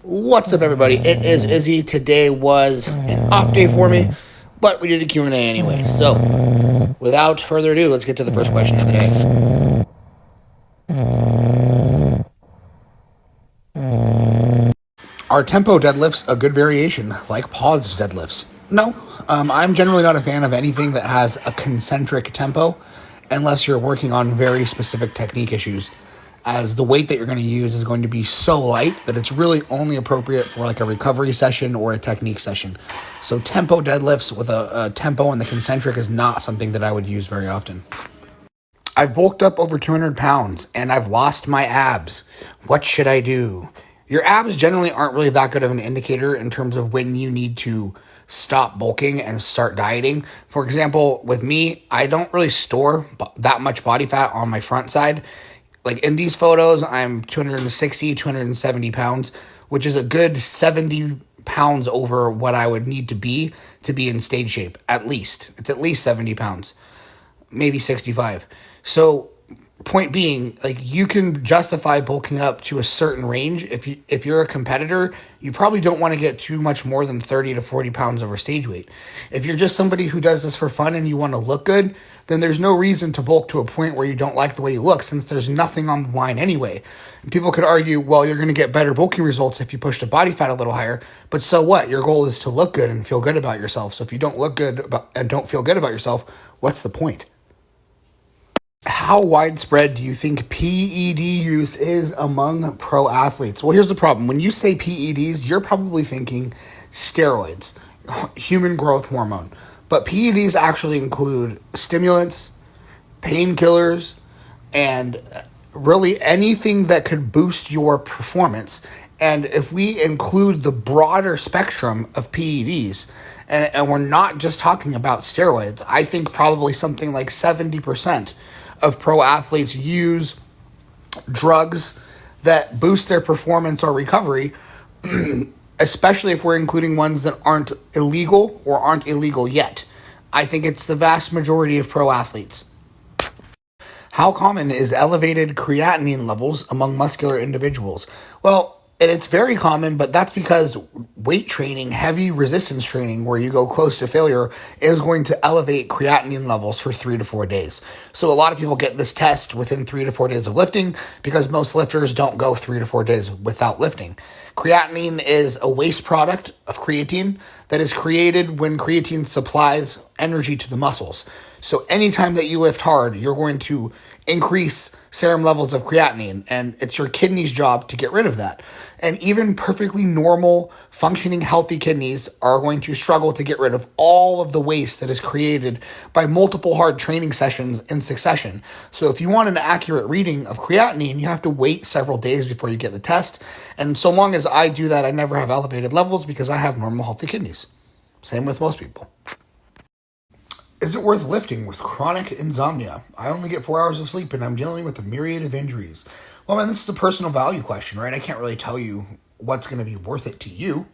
What's up, everybody? It is Izzy. Today was an off day for me, but we did a Q&A anyway. So, without further ado, let's get to the first question of the day. Are tempo deadlifts a good variation, like paused deadlifts? No. I'm generally not a fan of anything that has a concentric tempo, unless you're working on very specific technique issues, as the weight that you're going to use is going to be so light that it's really only appropriate for like a recovery session or a technique session. So tempo deadlifts with a tempo and the concentric is not something that I would use very often. I've bulked up over 200 pounds and I've lost my abs. What should I do? Your abs generally aren't really that good of an indicator in terms of when you need to stop bulking and start dieting. For example, with me, I don't really store that much body fat on my front side. Like in these photos, I'm 260, 270 pounds, which is a good 70 pounds over what I would need to be in stage shape, at least. It's at least 70 pounds, maybe 65. So point being, like, you can justify bulking up to a certain range. If you're a competitor, you probably don't want to get too much more than 30 to 40 pounds over stage weight. If you're just somebody who does this for fun and you want to look good, then there's no reason to bulk to a point where you don't like the way you look, since there's nothing on the line anyway. And people could argue, well, you're going to get better bulking results if you push the body fat a little higher, but so what? Your goal is to look good and feel good about yourself. So if you don't look good and don't feel good about yourself, what's the point? How widespread do you think PED use is among pro athletes? Well, here's the problem. When you say PEDs, you're probably thinking steroids, human growth hormone. But PEDs actually include stimulants, painkillers, and really anything that could boost your performance. And if we include the broader spectrum of PEDs, and we're not just talking about steroids, I think probably something like 70% of pro athletes use drugs that boost their performance or recovery, especially if we're including ones that aren't illegal or aren't illegal yet. I think it's the vast majority of pro athletes. How common is elevated creatinine levels among muscular individuals? Well, and it's very common, but that's because weight training, heavy resistance training, where you go close to failure, is going to elevate creatinine levels for 3 to 4 days. So a lot of people get this test within 3 to 4 days of lifting because most lifters don't go 3 to 4 days without lifting. Creatinine is a waste product of creatine that is created when creatine supplies energy to the muscles. So anytime that you lift hard, you're going to increase serum levels of creatinine, and it's your kidney's job to get rid of that. And even perfectly normal, functioning, healthy kidneys are going to struggle to get rid of all of the waste that is created by multiple hard training sessions in succession. So if you want an accurate reading of creatinine, you have to wait several days before you get the test. And so long as I do that, I never have elevated levels because I have normal, healthy kidneys. Same with most people. Is it worth lifting with chronic insomnia? I only get 4 hours of sleep and I'm dealing with a myriad of injuries. Well, man, this is a personal value question, right? I can't really tell you what's going to be worth it to you.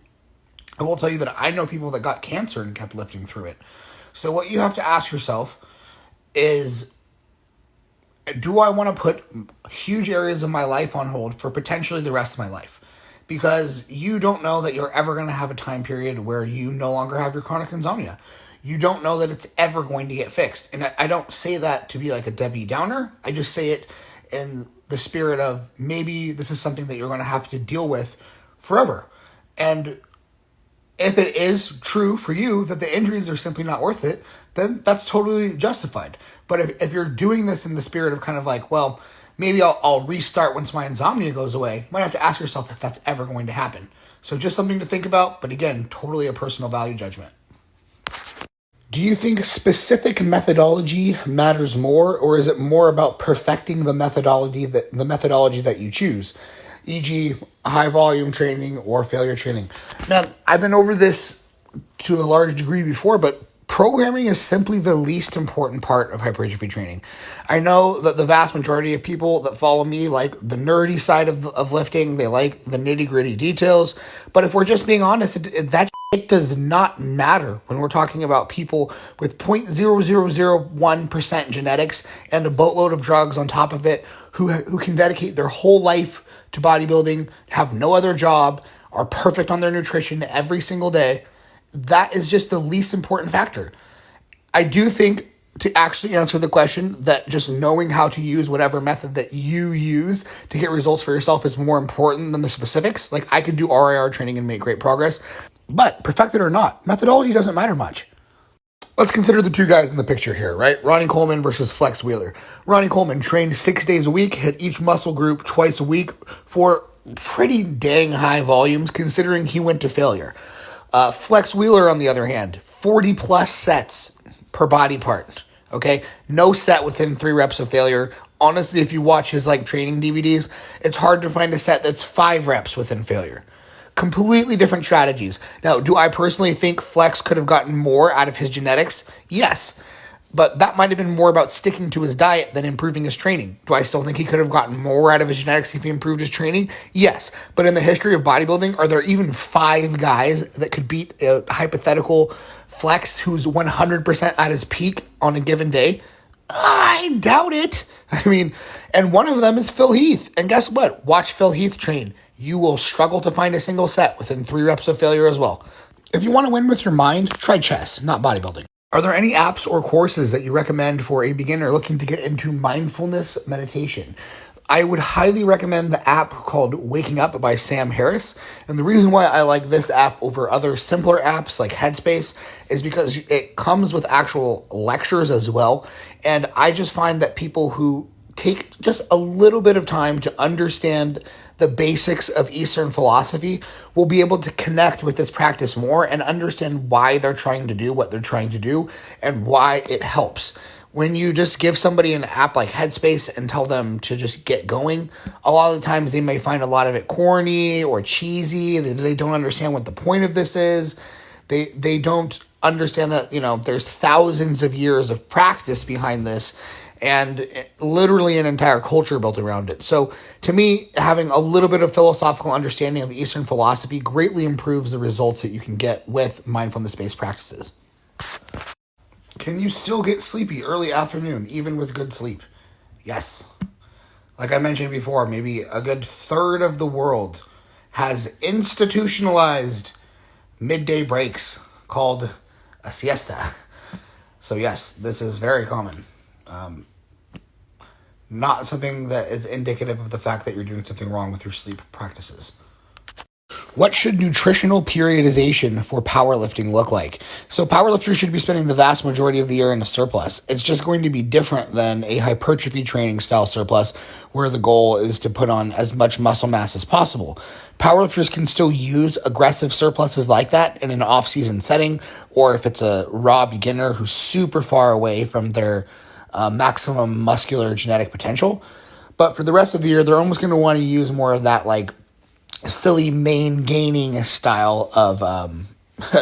I will tell you that I know people that got cancer and kept lifting through it. So what you have to ask yourself is, do I want to put huge areas of my life on hold for potentially the rest of my life? Because you don't know that you're ever going to have a time period where you no longer have your chronic insomnia. You don't know that it's ever going to get fixed. And I don't say that to be like a Debbie Downer. I just say it in the spirit of maybe this is something that you're going to have to deal with forever. And if it is true for you that the injuries are simply not worth it, then that's totally justified. But if you're doing this in the spirit of kind of like, well, maybe I'll restart once my insomnia goes away, you might have to ask yourself if that's ever going to happen. So just something to think about, but again, totally a personal value judgment. Do you think specific methodology matters more, or is it more about perfecting the methodology that you choose, e.g., high volume training or failure training? Man, I've been over this to a large degree before, but programming is simply the least important part of hypertrophy training. I know that the vast majority of people that follow me like the nerdy side of lifting. They like the nitty gritty details. But if we're just being honest, that shit does not matter when we're talking about people with 0.0001% genetics and a boatload of drugs on top of it who can dedicate their whole life to bodybuilding, have no other job, are perfect on their nutrition every single day, that is just the least important factor. I do think, to actually answer the question, that just knowing how to use whatever method that you use to get results for yourself is more important than the specifics. Like, I could do RIR training and make great progress, but perfected or not, methodology doesn't matter much. Let's consider the two guys in the picture here, right? Ronnie Coleman versus Flex Wheeler. Ronnie Coleman trained 6 days a week, hit each muscle group twice a week for pretty dang high volumes considering he went to failure. Flex Wheeler, on the other hand, 40 plus sets per body part. Okay, no set within 3 reps of failure. Honestly, if you watch his training DVDs, it's hard to find a set that's 5 reps within failure. Completely different strategies. Now, do I personally think Flex could have gotten more out of his genetics? Yes. But that might have been more about sticking to his diet than improving his training. Do I still think he could have gotten more out of his genetics if he improved his training? Yes. But in the history of bodybuilding, are there even 5 guys that could beat a hypothetical Flex who's 100% at his peak on a given day? I doubt it. I mean, and one of them is Phil Heath. And guess what? Watch Phil Heath train. You will struggle to find a single set within 3 reps of failure as well. If you want to win with your mind, try chess, not bodybuilding. Are there any apps or courses that you recommend for a beginner looking to get into mindfulness meditation? I would highly recommend the app called Waking Up by Sam Harris. And the reason why I like this app over other simpler apps like Headspace is because it comes with actual lectures as well. And I just find that people who take just a little bit of time to understand the basics of Eastern philosophy will be able to connect with this practice more and understand why they're trying to do what they're trying to do and why it helps. When you just give somebody an app like Headspace and tell them to just get going, a lot of the times they may find a lot of it corny or cheesy. They don't understand what the point of this is. They don't understand that, there's thousands of years of practice behind this and literally an entire culture built around it. So to me, having a little bit of philosophical understanding of Eastern philosophy greatly improves the results that you can get with mindfulness-based practices. Can you still get sleepy early afternoon, even with good sleep? Yes. Like I mentioned before, maybe a good third of the world has institutionalized midday breaks called a siesta. So yes, this is very common. Not something that is indicative of the fact that you're doing something wrong with your sleep practices. What should nutritional periodization for powerlifting look like? So powerlifters should be spending the vast majority of the year in a surplus. It's just going to be different than a hypertrophy training style surplus where the goal is to put on as much muscle mass as possible. Powerlifters can still use aggressive surpluses like that in an off-season setting, or if it's a raw beginner who's super far away from their maximum muscular genetic potential. But for the rest of the year, they're almost going to want to use more of that silly main gaining style of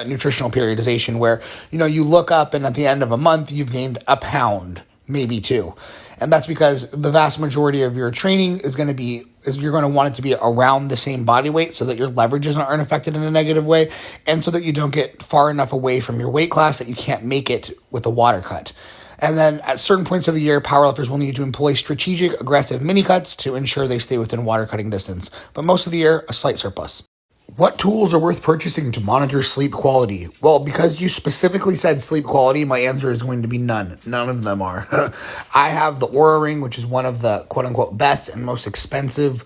nutritional periodization where, you look up and at the end of a month, you've gained a pound, maybe 2. And that's because the vast majority of your training you're going to want it to be around the same body weight so that your leverages aren't affected in a negative way and so that you don't get far enough away from your weight class that you can't make it with a water cut. And then at certain points of the year, powerlifters will need to employ strategic, aggressive mini cuts to ensure they stay within water cutting distance. But most of the year, a slight surplus. What tools are worth purchasing to monitor sleep quality? Well, because you specifically said sleep quality, my answer is going to be none. None of them are. I have the Oura Ring, which is one of the quote-unquote best and most expensive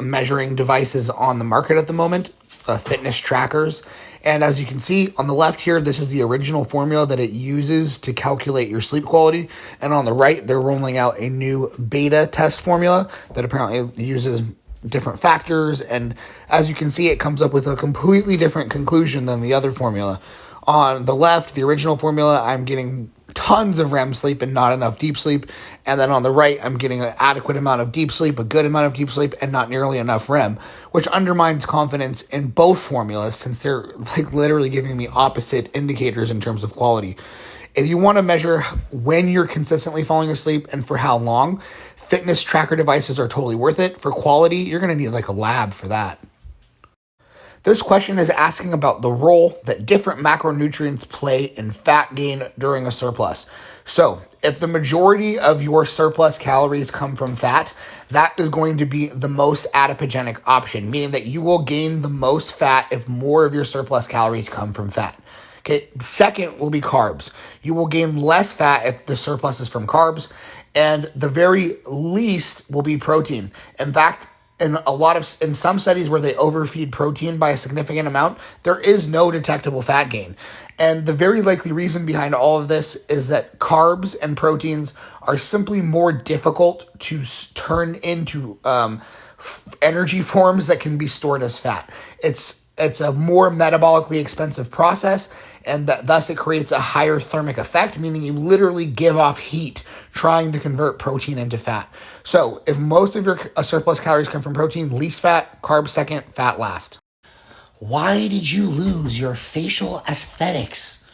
measuring devices on the market at the moment, fitness trackers. And as you can see on the left here, this is the original formula that it uses to calculate your sleep quality. And on the right, they're rolling out a new beta test formula that apparently uses different factors. And as you can see, it comes up with a completely different conclusion than the other formula. On the left, the original formula, I'm getting tons of REM sleep and not enough deep sleep. And then on the right, I'm getting an adequate amount of deep sleep, a good amount of deep sleep, and not nearly enough REM, which undermines confidence in both formulas since they're literally giving me opposite indicators in terms of quality. If you want to measure when you're consistently falling asleep and for how long, fitness tracker devices are totally worth it. For quality, you're going to need a lab for that. This question is asking about the role that different macronutrients play in fat gain during a surplus. So if the majority of your surplus calories come from fat, that is going to be the most adipogenic option, meaning that you will gain the most fat if more of your surplus calories come from fat. Okay, second will be carbs. You will gain less fat if the surplus is from carbs, and the very least will be protein. In fact, in some studies where they overfeed protein by a significant amount, there is no detectable fat gain. And the very likely reason behind all of this is that carbs and proteins are simply more difficult to turn into energy forms that can be stored as fat. It's a more metabolically expensive process, and thus it creates a higher thermic effect, meaning you literally give off heat trying to convert protein into fat. So if most of your surplus calories come from protein, least fat, carbs second, fat last. Why did you lose your facial aesthetics?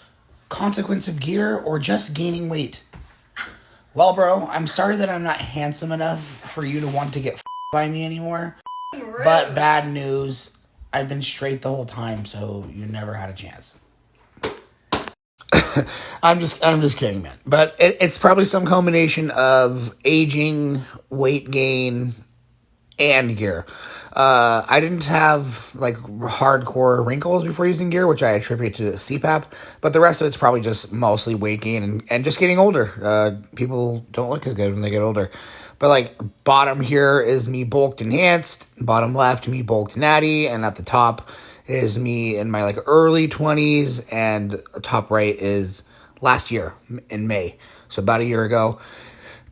Consequence of gear or just gaining weight? Well, bro, I'm sorry that I'm not handsome enough for you to want to get by me anymore. But bad news, I've been straight the whole time, so you never had a chance. I'm just kidding, man. But it's probably some combination of aging, weight gain, and gear. I didn't have like hardcore wrinkles before using gear, which I attribute to CPAP, but the rest of it's probably just mostly weight gain and just getting older. People don't look as good when they get older. But like bottom here is me bulked enhanced, bottom left me bulked natty, and at the top is me in my like early 20s, and top right is last year in May, so about a year ago.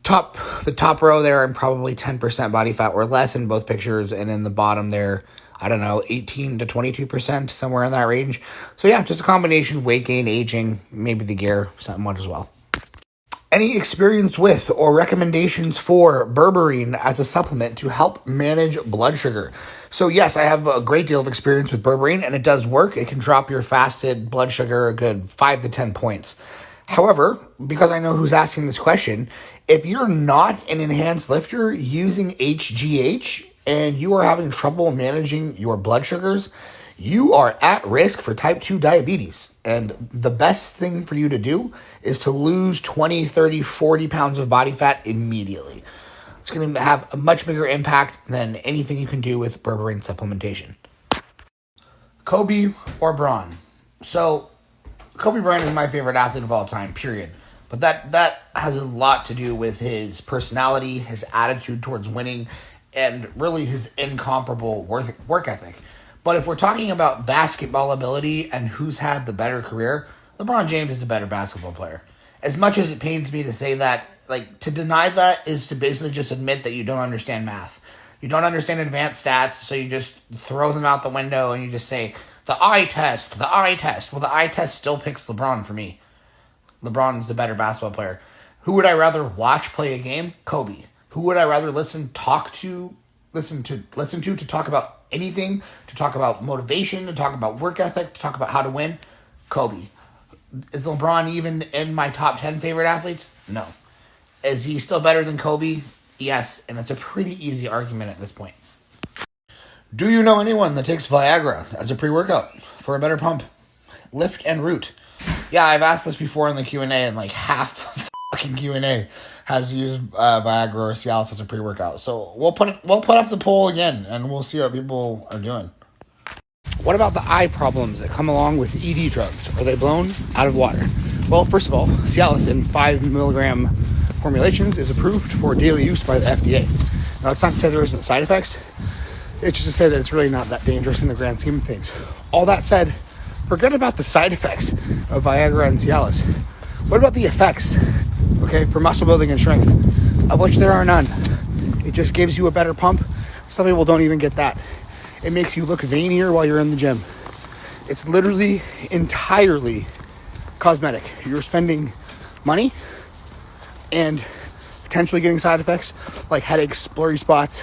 The top row there, I'm probably 10% body fat or less in both pictures, and in the bottom there, I don't know, 18 to 22%, somewhere in that range. So yeah, just a combination of weight gain, aging, maybe the gear somewhat as well. Any experience with or recommendations for berberine as a supplement to help manage blood sugar? So yes, I have a great deal of experience with berberine, and it does work. It can drop your fasted blood sugar a good 5 to 10 points. However, because I know who's asking this question, if you're not an enhanced lifter using HGH and you are having trouble managing your blood sugars, you are at risk for type 2 diabetes. And the best thing for you to do is to lose 20, 30, 40 pounds of body fat immediately. It's going to have a much bigger impact than anything you can do with berberine supplementation. Kobe or Bron? So Kobe Bryant is my favorite athlete of all time, period. But that has a lot to do with his personality, his attitude towards winning, and really his incomparable work ethic. But if we're talking about basketball ability and who's had the better career, LeBron James is the better basketball player. As much as it pains me to say that, like, to deny that is to basically just admit that you don't understand math. You don't understand advanced stats, so you just throw them out the window and you just say, the eye test. Well, the eye test still picks LeBron for me. LeBron's the better basketball player. Who would I rather watch play a game? Kobe. Who would I rather listen to talk about anything, to talk about motivation, to talk about work ethic, to talk about how to win? Kobe. Is LeBron even in my top 10 favorite athletes? No. Is he still better than Kobe? Yes, and it's a pretty easy argument at this point. Do you know anyone that takes Viagra as a pre-workout for a better pump, lift, and root? Yeah, I've asked this before in the Q&A, and like half of the fucking Q&A has used Viagra or cialis as a pre-workout. So we'll put up the poll again, and we'll see what people are doing. What about the eye problems that come along with ED drugs? Are they blown out of water? Well, first of all, cialis in 5 milligram formulations is approved for daily use by the FDA. Now, that's not to say there isn't side effects. It's just to say that it's really not that dangerous in the grand scheme of things. All that said, forget about the side effects of Viagra and cialis. What about the effects, okay, for muscle building and strength, of which there are none? It just gives you a better pump. Some people don't even get that. It makes you look veinier while you're in the gym. It's literally entirely cosmetic. You're spending money and potentially getting side effects like headaches, blurry spots,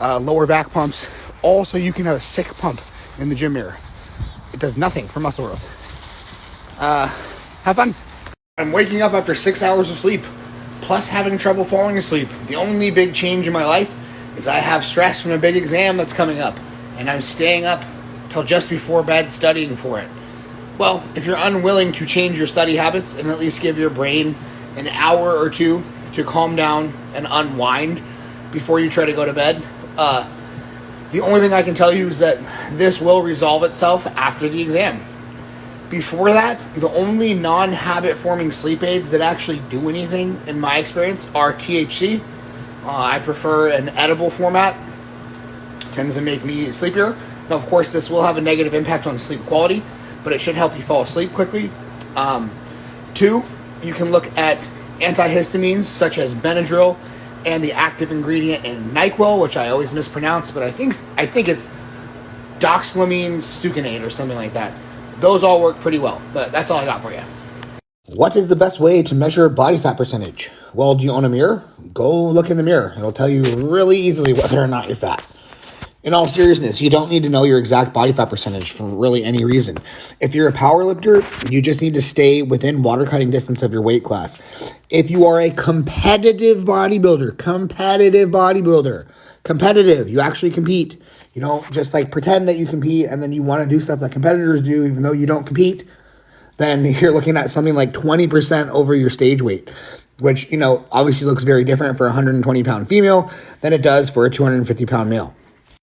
lower back pumps, all so you can have a sick pump in the gym mirror. It does nothing for muscle growth. Have fun. I'm waking up after 6 hours of sleep, plus having trouble falling asleep. The only big change in my life is I have stress from a big exam that's coming up, and I'm staying up till just before bed studying for it. Well, if you're unwilling to change your study habits and at least give your brain an hour or two to calm down and unwind before you try to go to bed. The only thing I can tell you is that this will resolve itself after the exam. Before that, the only non-habit forming sleep aids that actually do anything, in my experience, are THC. I prefer an edible format. It tends to make me sleepier. Now, of course, this will have a negative impact on sleep quality, but it should help you fall asleep quickly. 2, you can look at antihistamines such as Benadryl and the active ingredient in NyQuil, which I always mispronounce, but I think it's doxylamine succinate or something like that. Those all work pretty well, but that's all I got for you. What is the best way to measure body fat percentage? Well, do you own a mirror? Go look in the mirror. It'll tell you really easily whether or not you're fat. In all seriousness, you don't need to know your exact body fat percentage for really any reason. If you're a powerlifter, you just need to stay within water cutting distance of your weight class. If you are a competitive, you actually compete. You don't just like pretend that you compete and then you want to do stuff that competitors do even though you don't compete, then you're looking at something like 20% over your stage weight, which, obviously looks very different for a 120-pound female than it does for a 250-pound male.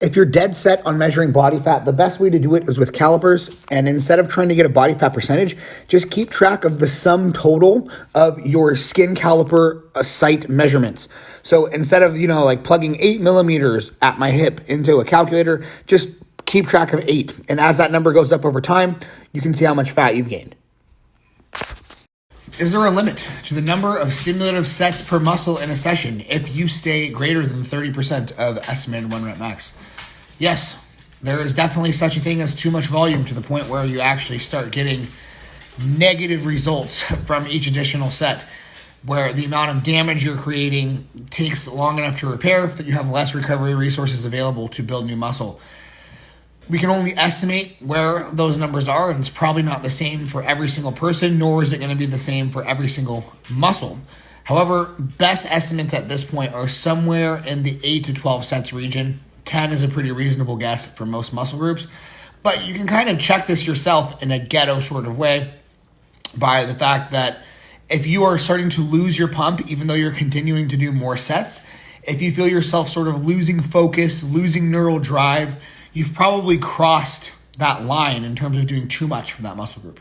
If you're dead set on measuring body fat, the best way to do it is with calipers. And instead of trying to get a body fat percentage, just keep track of the sum total of your skin caliper site measurements. So instead of, like plugging 8 millimeters at my hip into a calculator, just keep track of 8. And as that number goes up over time, you can see how much fat you've gained. Is there a limit to the number of stimulative sets per muscle in a session if you stay greater than 30% of estimated 1 rep max? Yes, there is definitely such a thing as too much volume to the point where you actually start getting negative results from each additional set, where the amount of damage you're creating takes long enough to repair that you have less recovery resources available to build new muscle. We can only estimate where those numbers are, and it's probably not the same for every single person, nor is it going to be the same for every single muscle. However, best estimates at this point are somewhere in the 8 to 12 sets region. 10 is a pretty reasonable guess for most muscle groups, but you can kind of check this yourself in a ghetto sort of way by the fact that if you are starting to lose your pump, even though you're continuing to do more sets, if you feel yourself sort of losing focus, losing neural drive, you've probably crossed that line in terms of doing too much for that muscle group.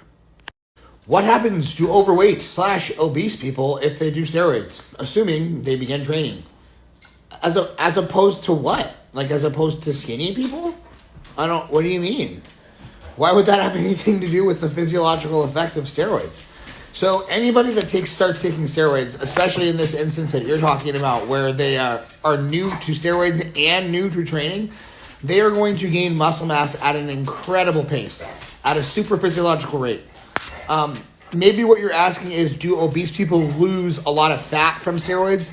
What happens to overweight/obese people if they do steroids, assuming they begin training? As opposed to what? Like as opposed to skinny people? What do you mean? Why would that have anything to do with the physiological effect of steroids? So anybody that starts taking steroids, especially in this instance that you're talking about where they are new to steroids and new to training, they are going to gain muscle mass at an incredible pace, at a super physiological rate. Maybe what you're asking is, do obese people lose a lot of fat from steroids?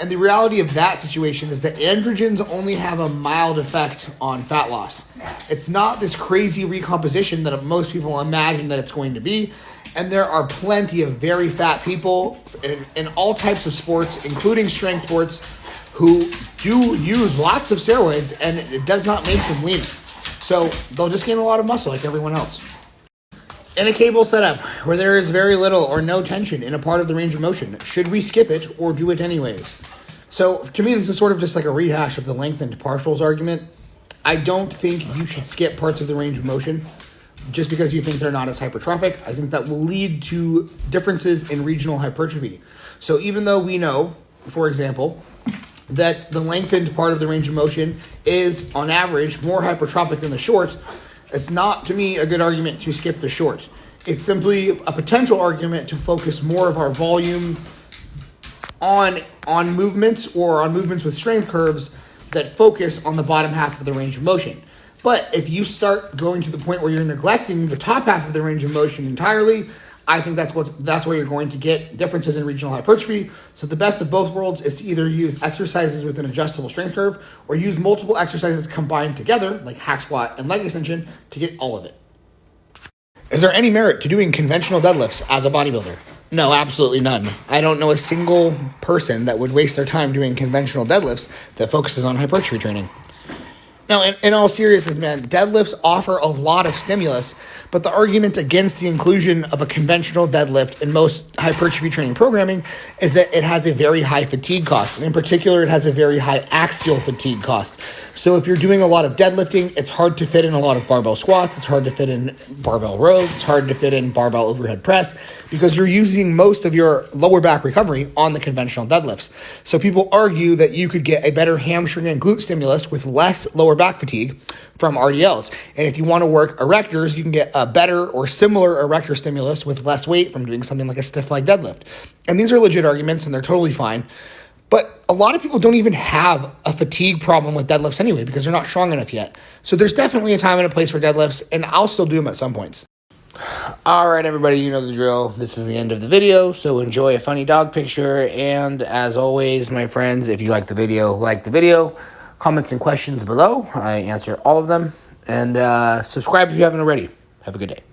And the reality of that situation is that androgens only have a mild effect on fat loss. It's not this crazy recomposition that most people imagine that it's going to be. And there are plenty of very fat people in all types of sports, including strength sports, who do use lots of steroids, and it does not make them leaner. So they'll just gain a lot of muscle like everyone else. In a cable setup where there is very little or no tension in a part of the range of motion, should we skip it or do it anyways? So to me, this is sort of just like a rehash of the lengthened partials argument. I don't think you should skip parts of the range of motion just because you think they're not as hypertrophic. I think that will lead to differences in regional hypertrophy. So even though we know, for example, that the lengthened part of the range of motion is, on average, more hypertrophic than the short, it's not, to me, a good argument to skip the short. It's simply a potential argument to focus more of our volume on movements or on movements with strength curves that focus on the bottom half of the range of motion. But if you start going to the point where you're neglecting the top half of the range of motion entirely, I think that's where you're going to get differences in regional hypertrophy. So the best of both worlds is to either use exercises with an adjustable strength curve or use multiple exercises combined together, like hack squat and leg extension, to get all of it. Is there any merit to doing conventional deadlifts as a bodybuilder? No, absolutely none. I don't know a single person that would waste their time doing conventional deadlifts that focuses on hypertrophy training. Now, in all seriousness, man, deadlifts offer a lot of stimulus, but the argument against the inclusion of a conventional deadlift in most hypertrophy training programming is that it has a very high fatigue cost. And in particular, it has a very high axial fatigue cost. So if you're doing a lot of deadlifting, it's hard to fit in a lot of barbell squats. It's hard to fit in barbell rows. It's hard to fit in barbell overhead press because you're using most of your lower back recovery on the conventional deadlifts. So people argue that you could get a better hamstring and glute stimulus with less lower back fatigue from RDLs. And if you want to work erectors, you can get a better or similar erector stimulus with less weight from doing something like a stiff leg deadlift. And these are legit arguments and they're totally fine. But a lot of people don't even have a fatigue problem with deadlifts anyway because they're not strong enough yet. So there's definitely a time and a place for deadlifts, and I'll still do them at some points. All right, everybody, you know the drill. This is the end of the video, so enjoy a funny dog picture. And as always, my friends, if you like the video, like the video. Comments and questions below. I answer all of them. And subscribe if you haven't already. Have a good day.